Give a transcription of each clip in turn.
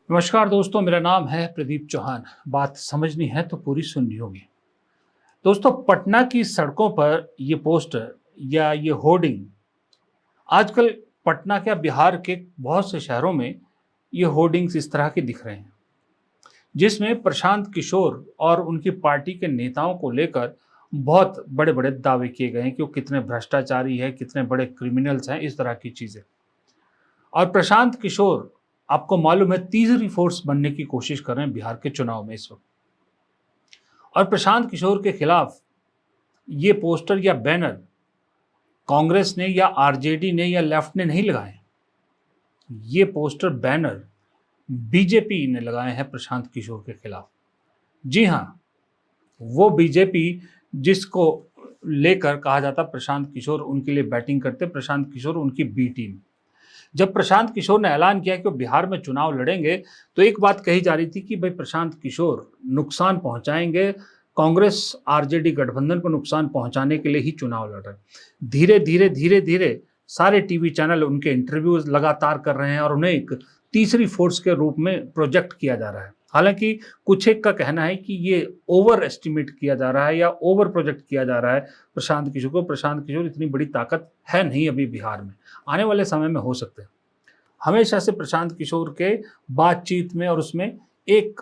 नमस्कार दोस्तों, मेरा नाम है प्रदीप चौहान। बात समझनी है तो पूरी सुननी होगी। दोस्तों, पटना की सड़कों पर ये पोस्टर या ये होर्डिंग आजकल पटना क्या बिहार के बहुत से शहरों में ये होर्डिंग्स इस तरह के दिख रहे हैं, जिसमें प्रशांत किशोर और उनकी पार्टी के नेताओं को लेकर बहुत बड़े बड़े दावे किए गए हैं कि वो कितने भ्रष्टाचारी है, कितने बड़े क्रिमिनल्स हैं, इस तरह की चीज़ें। और प्रशांत किशोर, आपको मालूम है, तीसरी फोर्स बनने की कोशिश कर रहे हैं बिहार के चुनाव में इस वक्त। और प्रशांत किशोर के खिलाफ ये पोस्टर या बैनर कांग्रेस ने या आरजेडी ने या लेफ्ट ने नहीं लगाए। ये पोस्टर बैनर बीजेपी ने लगाए हैं प्रशांत किशोर के खिलाफ। जी हाँ, वो बीजेपी जिसको लेकर कहा जाता प्रशांत किशोर उनके लिए बैटिंग करते, प्रशांत किशोर उनकी बी टीम। जब प्रशांत किशोर ने ऐलान किया कि वो बिहार में चुनाव लड़ेंगे, तो एक बात कही जा रही थी कि भाई प्रशांत किशोर नुकसान पहुंचाएंगे, कांग्रेस आरजेडी गठबंधन को नुकसान पहुंचाने के लिए ही चुनाव लड़ रहे हैं। धीरे धीरे सारे टीवी चैनल उनके इंटरव्यूज लगातार कर रहे हैं और उन्हें एक तीसरी फोर्स के रूप में प्रोजेक्ट किया जा रहा है। हालांकि कुछ एक का कहना है कि ये ओवर एस्टिमेट किया जा रहा है या ओवर प्रोजेक्ट किया जा रहा है प्रशांत किशोर को। प्रशांत किशोर इतनी बड़ी ताकत है नहीं अभी बिहार में, आने वाले समय में हो सकते हैं। हमेशा से प्रशांत किशोर के बातचीत में और उसमें एक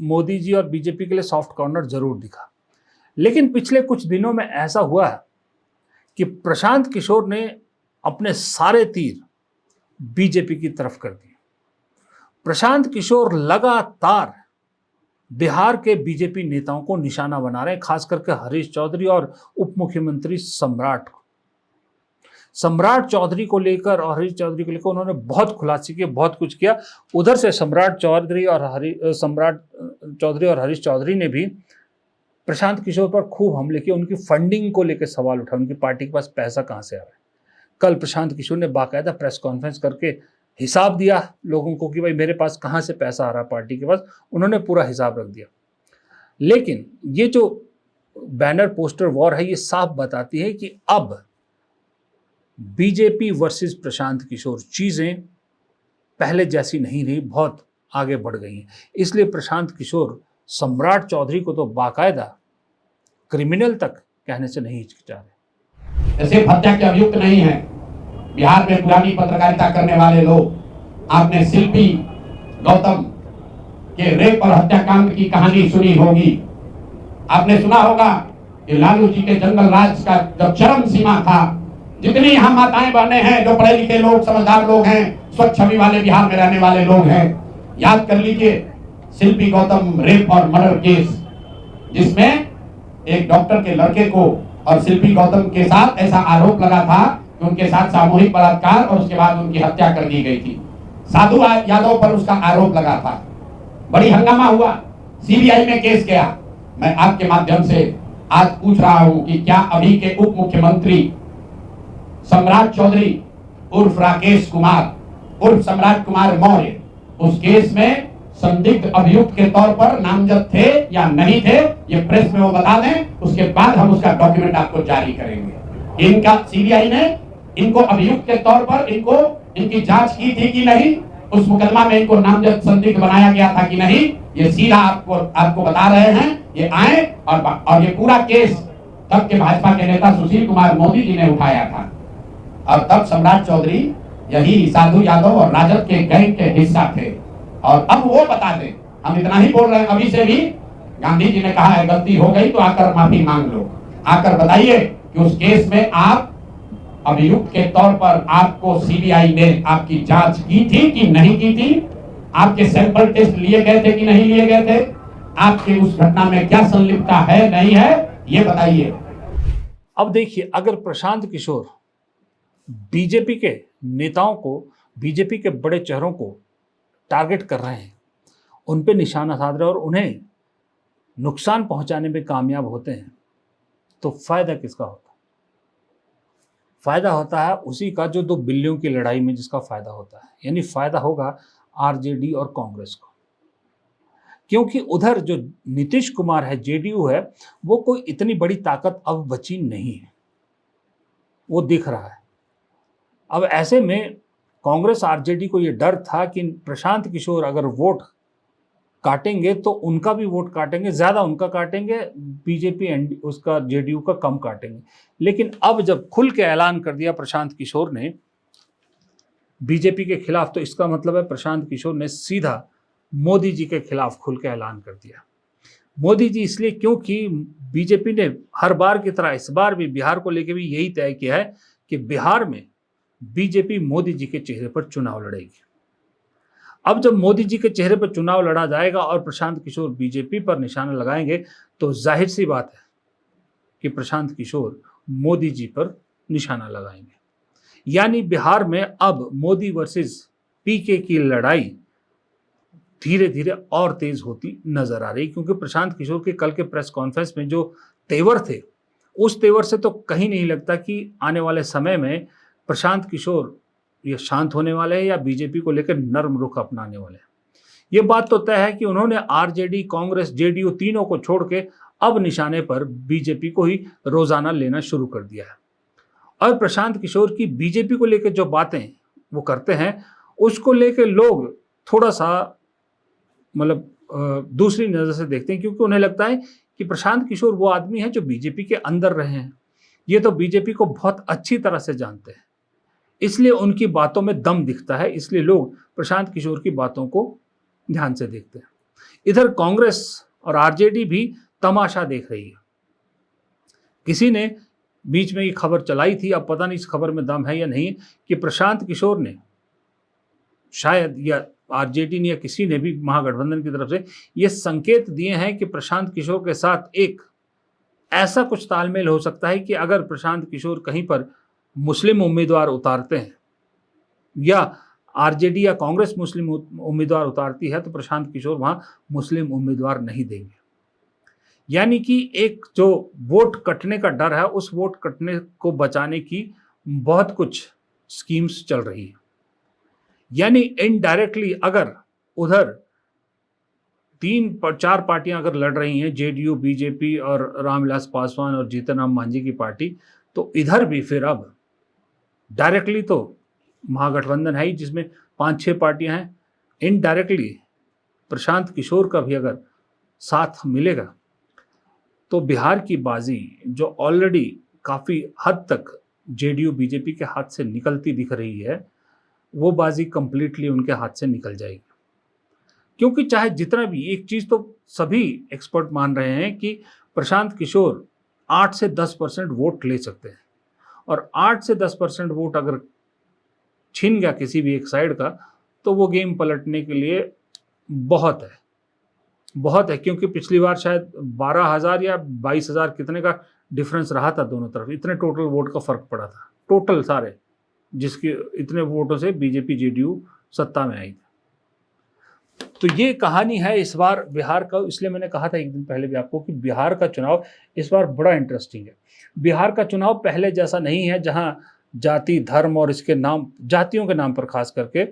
मोदी जी और बीजेपी के लिए सॉफ्ट कॉर्नर जरूर दिखा। लेकिन पिछले कुछ दिनों में ऐसा हुआ है कि प्रशांत किशोर ने अपने सारे तीर बीजेपी की तरफ कर दिए। प्रशांत किशोर लगातार बिहार के बीजेपी नेताओं को निशाना बना रहे हैं, खास करके हरीश चौधरी और उप मुख्यमंत्री सम्राट को। सम्राट चौधरी को लेकर और हरीश चौधरी को लेकर उन्होंने बहुत खुलासे किए, बहुत कुछ किया। उधर से सम्राट चौधरी और हरीश चौधरी ने भी प्रशांत किशोर पर खूब हमले किए, उनकी फंडिंग को लेकर सवाल उठाए, उनकी पार्टी के पास पैसा कहां से आ रहा है। कल प्रशांत किशोर ने बाकायदा प्रेस कॉन्फ्रेंस करके हिसाब दिया लोगों को कि भाई मेरे पास कहां से पैसा आ रहा है पार्टी के पास, उन्होंने पूरा हिसाब रख दिया। लेकिन ये जो बैनर पोस्टर वॉर है, ये साफ बताती है कि अब बीजेपी वर्सेस प्रशांत किशोर चीजें पहले जैसी नहीं रही, बहुत आगे बढ़ गई हैं। इसलिए प्रशांत किशोर सम्राट चौधरी को तो बाकायदा क्रिमिनल तक कहने से नहीं हिचकिचा रहे। सिर्फ हत्या के अभियुक्त नहीं है, बिहार में पुरानी पत्रकारिता करने वाले लोग। आपने शिल्पी गौतम के रेप और हत्याकांड की कहानी सुनी होगी। आपने सुना होगा कि लालू जी के जंगल राज का जब चरम सीमा था, जितनी यहाँ माताएं बहने हैं, जो पढ़े लिखे लोग, समझदार लोग हैं, स्वच्छ छवि वाले बिहार में रहने वाले लोग हैं, याद कर लीजिए शिल्पी गौतम रेप और मर्डर केस, जिसमें एक डॉक्टर के लड़के को और शिल्पी गौतम के साथ ऐसा आरोप लगा था कि उनके साथ सामूहिक बलात्कार और उसके बाद उनकी हत्या कर दी गई थी। साधु यादव पर उसका आरोप लगा था, बड़ी हंगामा हुआ, सीबीआई में केस गया। मैं आपके माध्यम से आज पूछ रहा हूं कि क्या अभी के उप मुख्यमंत्री सम्राट चौधरी उर्फ राकेश कुमार उर्फ सम्राट कुमार मौर्य उस केस में संदिग्ध अभियुक्त के तौर पर नामजद थे या नहीं थे, ये प्रेस में वो बता दें, उसके बाद हम उसका डॉक्यूमेंट आपको जारी करेंगे। इनका सीबीआई ने इनको अभियुक्त के तौर पर इनकी जांच की थी कि नहीं, उस मुकदमा में इनको नामजद संदिग्ध बनाया गया था कि नहीं, ये सीधा आपको बता रहे हैं। ये आए और ये पूरा केस तब के भाजपा के नेता सुशील कुमार मोदी जी ने उठाया था, और तब सम्राट चौधरी यही साधु यादव और राजद के गैंग के हिस्सा थे। और अब वो बता दें, हम इतना ही बोल रहे हैं, अभी से भी गांधी जी ने कहा है गलती हो गई तो आकर माफी मांग लो। आकर बताइए कि उस केस में आप अभियुक्त के तौर पर आपको सीबीआई ने आपकी जांच की थी कि नहीं की थी, आपके सैंपल टेस्ट लिए गए थे कि नहीं लिए गए थे, आपके उस घटना में क्या संलिप्तता है नहीं है, ये बताइए। अब देखिए, अगर प्रशांत किशोर बीजेपी के नेताओं को, बीजेपी के बड़े चेहरों को टारगेट कर रहे हैं, उन पे निशाना साध रहे और उन्हें नुकसान पहुंचाने में कामयाब होते हैं, तो फायदा किसका होता है? फायदा होता है उसी का जो दो बिल्लियों की लड़ाई में जिसका फायदा होता है, यानी फायदा होगा आरजेडी और कांग्रेस को। क्योंकि उधर जो नीतीश कुमार है, जेडीयू है, वो कोई इतनी बड़ी ताकत अब बची नहीं है, वो दिख रहा है। अब ऐसे में कांग्रेस आरजेडी को ये डर था कि प्रशांत किशोर अगर वोट काटेंगे तो उनका भी वोट काटेंगे, ज़्यादा उनका काटेंगे, बीजेपी एंड उसका जेडीयू का कम काटेंगे। लेकिन अब जब खुल के ऐलान कर दिया प्रशांत किशोर ने बीजेपी के खिलाफ, तो इसका मतलब है प्रशांत किशोर ने सीधा मोदी जी के खिलाफ खुल के ऐलान कर दिया। मोदी जी इसलिए क्योंकि बीजेपी ने हर बार की तरह इस बार भी बिहार को लेकर भी यही तय किया है कि बिहार में बीजेपी मोदी जी के चेहरे पर चुनाव लड़ेगी। अब जब मोदी जी के चेहरे पर चुनाव लड़ा जाएगा और प्रशांत किशोर बीजेपी पर निशाना लगाएंगे, तो जाहिर सी बात है कि प्रशांत किशोर मोदी जी पर निशाना लगाएंगे। यानी बिहार में अब मोदी वर्सेस पीके की लड़ाई धीरे धीरे और तेज होती नजर आ रही, क्योंकि प्रशांत किशोर के कल के प्रेस कॉन्फ्रेंस में जो तेवर थे, उस तेवर से तो कहीं नहीं लगता कि आने वाले समय में प्रशांत किशोर ये शांत होने वाले हैं या बीजेपी को लेकर नर्म रुख अपनाने वाले हैं। ये बात तो तय है कि उन्होंने आरजेडी, कांग्रेस, जेडीयू तीनों को छोड़ के अब निशाने पर बीजेपी को ही रोजाना लेना शुरू कर दिया है। और प्रशांत किशोर की बीजेपी को लेकर जो बातें वो करते हैं, उसको लेकर लोग थोड़ा सा मतलब दूसरी नज़र से देखते हैं, क्योंकि उन्हें लगता है कि प्रशांत किशोर वो आदमी है जो बीजेपी के अंदर रहे हैं, ये तो बीजेपी को बहुत अच्छी तरह से जानते हैं, इसलिए उनकी बातों में दम दिखता है, इसलिए लोग प्रशांत किशोर की बातों को ध्यान से देखते हैं। इधर कांग्रेस और आरजेडी भी तमाशा देख रही है। किसी ने बीच में ये खबर चलाई थी, अब पता नहीं इस खबर में दम है या नहीं, कि प्रशांत किशोर ने शायद, या आरजेडी ने या किसी ने भी महागठबंधन की तरफ से ये संकेत दिए हैं कि प्रशांत किशोर के साथ एक ऐसा कुछ तालमेल हो सकता है कि अगर प्रशांत किशोर कहीं पर मुस्लिम उम्मीदवार उतारते हैं या आरजेडी या कांग्रेस मुस्लिम उम्मीदवार उतारती है, तो प्रशांत किशोर वहां मुस्लिम उम्मीदवार नहीं देंगे। यानी कि एक जो वोट कटने का डर है, उस वोट कटने को बचाने की बहुत कुछ स्कीम्स चल रही है। यानी इनडायरेक्टली अगर उधर 3-4 पार्टियां अगर लड़ रही हैं, जेडीयू, बीजेपी और रामविलास पासवान और जीतन राम मांझी की पार्टी, तो इधर भी फिर अब डायरेक्टली तो महागठबंधन है ही जिसमें 5-6 पार्टियां हैं, इनडायरेक्टली प्रशांत किशोर का भी अगर साथ मिलेगा, तो बिहार की बाजी जो ऑलरेडी काफ़ी हद तक जेडीयू बीजेपी के हाथ से निकलती दिख रही है, वो बाजी कंप्लीटली उनके हाथ से निकल जाएगी। क्योंकि चाहे जितना भी, एक चीज़ तो सभी एक्सपर्ट मान रहे हैं कि प्रशांत किशोर 8 से 10% वोट ले सकते हैं, और 8 से 10% वोट अगर छिन गया किसी भी एक साइड का, तो वो गेम पलटने के लिए बहुत है, क्योंकि पिछली बार शायद 12,000 या 22,000 कितने का डिफरेंस रहा था दोनों तरफ, इतने टोटल वोट का फर्क पड़ा था, टोटल सारे, जिसके इतने वोटों से बीजेपी जेडीयू सत्ता में आई थी। तो ये कहानी है इस बार बिहार का, इसलिए मैंने कहा था एक दिन पहले भी आपको कि बिहार का चुनाव इस बार बड़ा इंटरेस्टिंग है। बिहार का चुनाव पहले जैसा नहीं है, जहां जाति, धर्म और इसके नाम, जातियों के नाम पर खास करके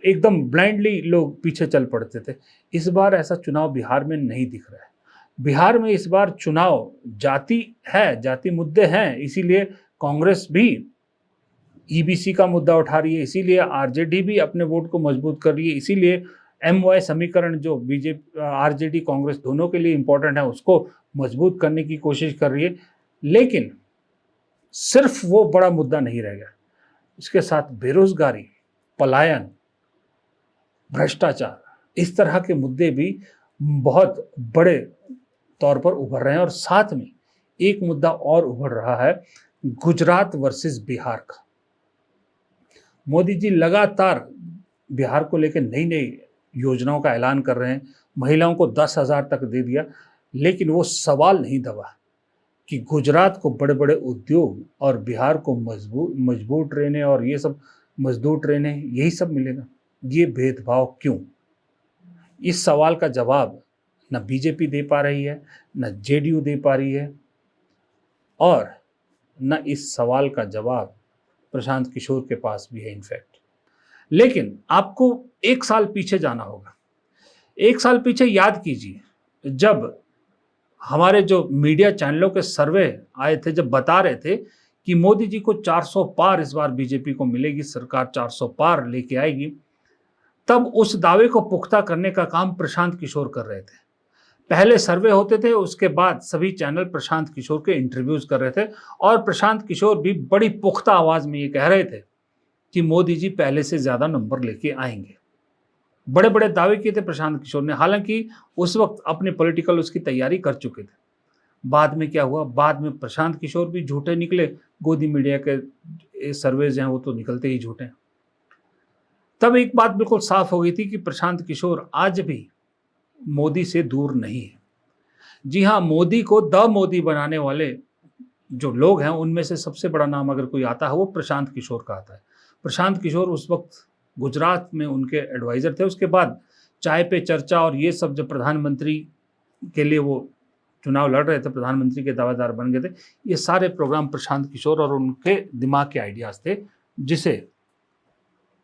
एकदम ब्लाइंडली लोग पीछे चल पड़ते थे। इस बार ऐसा चुनाव बिहार में नहीं दिख रहा है। बिहार में इस बार चुनाव जाति है, जाति मुद्दे हैं, इसीलिए कांग्रेस भी ईबीसी का मुद्दा उठा रही है, इसीलिए आरजेडी भी अपने वोट को मजबूत कर रही है, इसीलिए एमवाई समीकरण जो बीजेपी, आरजेडी, कांग्रेस दोनों के लिए इंपॉर्टेंट है, उसको मजबूत करने की कोशिश कर रही है। लेकिन सिर्फ वो बड़ा मुद्दा नहीं रह गया, इसके साथ बेरोजगारी, पलायन, भ्रष्टाचार, इस तरह के मुद्दे भी बहुत बड़े तौर पर उभर रहे हैं। और साथ में एक मुद्दा और उभर रहा है, गुजरात वर्सेस बिहार का। मोदी जी लगातार बिहार को लेकर नई नई योजनाओं का ऐलान कर रहे हैं, महिलाओं को 10,000 तक दे दिया, लेकिन वो सवाल नहीं दबा कि गुजरात को बड़े बड़े उद्योग और बिहार को मजबूत ट्रेनें और ये सब मजदूर ट्रेनें, यही सब मिलेगा। ये भेदभाव क्यों? इस सवाल का जवाब न बीजेपी दे पा रही है, न जेडीयू दे पा रही है, और न इस सवाल का जवाब प्रशांत किशोर के पास भी है इनफैक्ट। लेकिन आपको 1 साल पीछे जाना होगा। 1 साल पीछे याद कीजिए, जब हमारे जो मीडिया चैनलों के सर्वे आए थे, जब बता रहे थे कि मोदी जी को 400 पार इस बार बीजेपी को मिलेगी, सरकार 400 पार लेके आएगी, तब उस दावे को पुख्ता करने का काम प्रशांत किशोर कर रहे थे। पहले सर्वे होते थे, उसके बाद सभी चैनल प्रशांत किशोर के इंटरव्यूज कर रहे थे और प्रशांत किशोर भी बड़ी पुख्ता आवाज में ये कह रहे थे कि मोदी जी पहले से ज्यादा नंबर लेके आएंगे। बड़े बड़े दावे किए थे प्रशांत किशोर ने, हालांकि उस वक्त अपने पॉलिटिकल उसकी तैयारी कर चुके थे। बाद में क्या हुआ, बाद में प्रशांत किशोर भी झूठे निकले, गोदी मीडिया के सर्वेज हैं वो तो निकलते ही झूठे हैं। तब एक बात बिल्कुल साफ हो गई थी कि प्रशांत किशोर आज भी मोदी से दूर नहीं है। जी हाँ, मोदी को द मोदी बनाने वाले जो लोग हैं उनमें से सबसे बड़ा नाम अगर कोई आता है वो प्रशांत किशोर का आता है। प्रशांत किशोर उस वक्त गुजरात में उनके एडवाइजर थे। उसके बाद चाय पे चर्चा और ये सब जब प्रधानमंत्री के लिए वो चुनाव लड़ रहे थे, प्रधानमंत्री के दावेदार बन गए थे, ये सारे प्रोग्राम प्रशांत किशोर और उनके दिमाग के आइडियाज थे, जिसे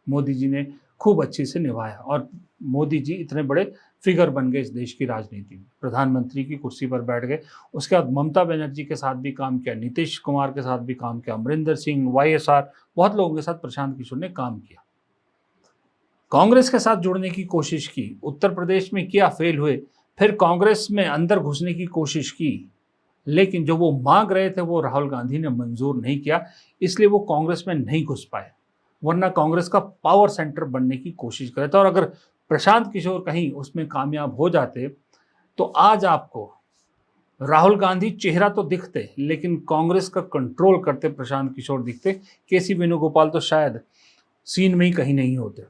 मोदी जी ने खूब अच्छे से निभाया और मोदी जी इतने बड़े फिगर बन गए इस देश की राजनीति में, प्रधानमंत्री की कुर्सी पर बैठ गए। उसके बाद ममता बनर्जी के साथ भी काम किया, नीतीश कुमार के साथ भी काम किया, अमरिंदर सिंह, वाईएसआर, बहुत लोगों के साथ प्रशांत किशोर ने काम किया। कांग्रेस के साथ जुड़ने की कोशिश की, उत्तर प्रदेश में किया, फेल हुए, फिर कांग्रेस में अंदर घुसने की कोशिश की, लेकिन जो वो मांग रहे थे वो राहुल गांधी ने मंजूर नहीं किया, इसलिए वो कांग्रेस में नहीं घुस पाए, वरना कांग्रेस का पावर सेंटर बनने की कोशिश कर रहे थे। और अगर प्रशांत किशोर कहीं उसमें कामयाब हो जाते तो आज आपको राहुल गांधी चेहरा तो दिखते, लेकिन कांग्रेस का कंट्रोल करते प्रशांत किशोर दिखते। केसी वेणुगोपाल तो शायद सीन में ही कहीं नहीं होते।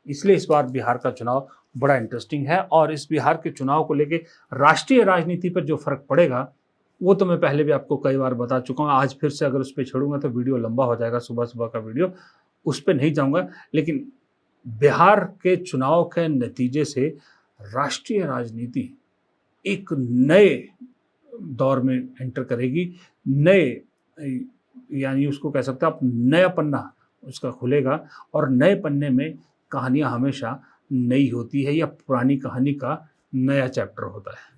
इसलिए इस बार बिहार का चुनाव बड़ा इंटरेस्टिंग है और इस बिहार के चुनाव को लेके राष्ट्रीय राजनीति पर जो फर्क पड़ेगा वो तो मैं पहले भी आपको कई बार बता चुका हूँ। आज फिर से अगर उस पर छेड़ूंगा तो वीडियो लंबा हो जाएगा, सुबह सुबह का वीडियो, उस पर नहीं जाऊंगा। लेकिन बिहार के चुनाव के नतीजे से राष्ट्रीय राजनीति एक नए दौर में एंटर करेगी, नए यानी उसको कह सकते हैं आप, नया पन्ना उसका खुलेगा और नए पन्ने में कहानियां हमेशा नई होती है या पुरानी कहानी का नया चैप्टर होता है।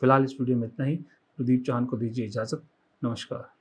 फिलहाल इस वीडियो में इतना ही। प्रदीप चौहान को दीजिए इजाज़त। नमस्कार।